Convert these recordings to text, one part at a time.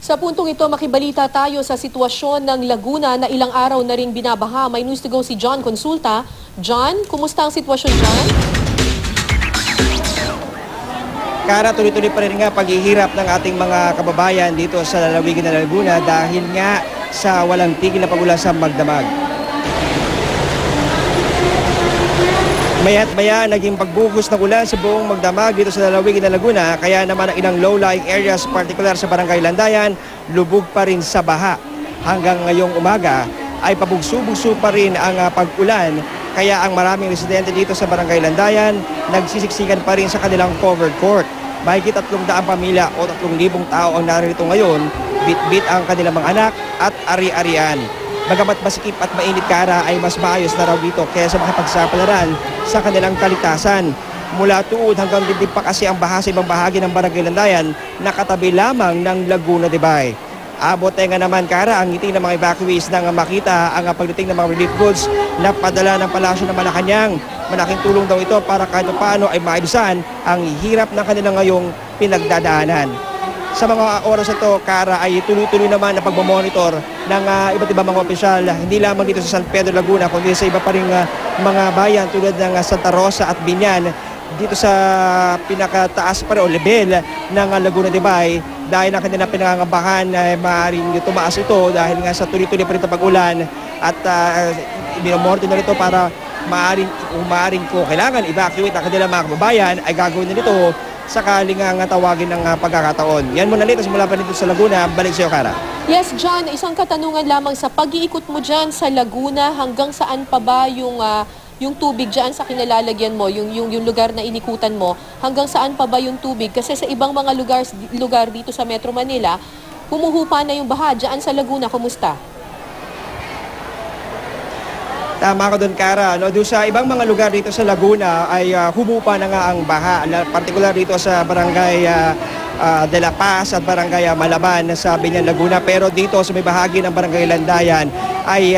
Sa puntong ito, makibalita tayo sa sitwasyon ng Laguna na ilang araw na ring binabaha. May news to go si John Consulta. John, kumusta ang sitwasyon dyan? Kara, tuloy-tuloy pa rin nga paghihirap ng ating mga kababayan dito sa lalawigan ng Laguna dahil nga sa walang tigil na pagulan sa magdamag. Maya't maya naging pagbuhos ng ulan sa buong magdamag dito sa lalawigan ng Laguna, kaya naman ang ilang low-lying areas, particular sa Barangay Landayan, lubog pa rin sa baha. Hanggang ngayong umaga ay pabugso-bugso pa rin ang pag-ulan, kaya ang maraming residente dito sa Barangay Landayan nagsisiksikan pa rin sa kanilang covered court. Mahigit 300 pamilya o 3,000 tao ang narito ngayon, bit-bit ang kanilang mga anak at ari-arian. Bagamat masikip at mainit, Kara, ay mas maayos na raw dito kaysa makipagsapalaran sa kanilang kaligtasan. Mula tuod hanggang dibdib pa kasi ang baha sa ibang bahagi ng Barangay Landayan na katabi lamang ng Laguna de Bay. Abot nga naman, Kara, ang ngiti ng mga evacuees nang makita ang pagdating ng mga relief goods na padala ng palasyo ng Malacanang. Malaking tulong daw ito para kahit paano ay maibisan ang hirap ng kanilang ngayong pinagdadaanan. Sa mga oras ito, Kara, ay tuloy-tuloy naman na pagmamonitor ng iba't ibang mga opisyal, hindi lamang dito sa San Pedro, Laguna, kundi sa iba pa ring mga bayan tulad ng Santa Rosa at Binyan, dito sa pinakataas pa rin o level ng Laguna de Bay, dahil ang kanilang pinangangabahan ay maaaring tumaas ito dahil nga sa tuloy-tuloy pa rin ito pag-ulan at binomonitor na ito para maaaring ko kailangan evacuate ang kanilang mga kababayan ay gagawin na nito sakaling nga tawagin ng pagkakataon. Yan muna litas mula pa dito sa Laguna. Balik sa iyo, Kara. Yes, John, isang katanungan lamang sa pag-iikot mo dyan sa Laguna, hanggang saan pa ba yung tubig dyan sa kinalalagyan mo, yung lugar na inikutan mo, hanggang saan pa ba yung tubig? Kasi sa ibang mga lugar dito sa Metro Manila, humuhupa na yung baha. Dyan sa Laguna, kumusta? Tama ka doon, Kara. No, doon sa ibang mga lugar dito sa Laguna ay humupa na nga ang baha. Particular dito sa Barangay De La Paz at Barangay Malaban sa Binyan, Laguna. Pero dito sa may bahagi ng Barangay Landayan ay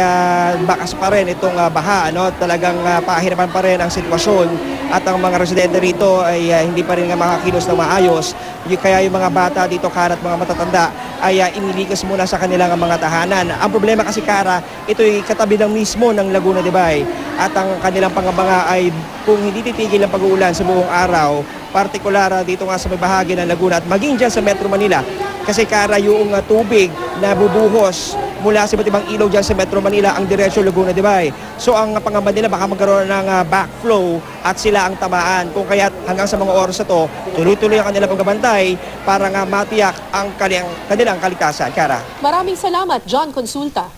bakas pa rin itong baha. No? Talagang pahirapan pa rin ang sitwasyon at ang mga residente rito ay hindi pa rin nga makakilos na maayos. Kaya yung mga bata dito, Kara, at mga matatanda ay inilikas muna sa kanilang mga tahanan. Ang problema kasi, Kara, ito ay katabi lang mismo ng Laguna de Bay at ang kanilang pangabanga ay kung hindi titigil ang pag-uulan sa buong araw, partikular dito nga sa may bahagi ng Laguna at maging dyan sa Metro Manila. Kasi, Kara, yung tubig na bubuhos mula sa iba't ibang ilog dyan sa Metro Manila ang diretsyo Laguna de Bay. So ang pangamba nila baka magkaroon ng backflow at sila ang tamaan. Kung kaya hanggang sa mga oras na to, tuloy-tuloy ang kanilang pagbabantay para nga matiyak ang kanilang kaligtasan. Kara. Maraming salamat, John Consulta.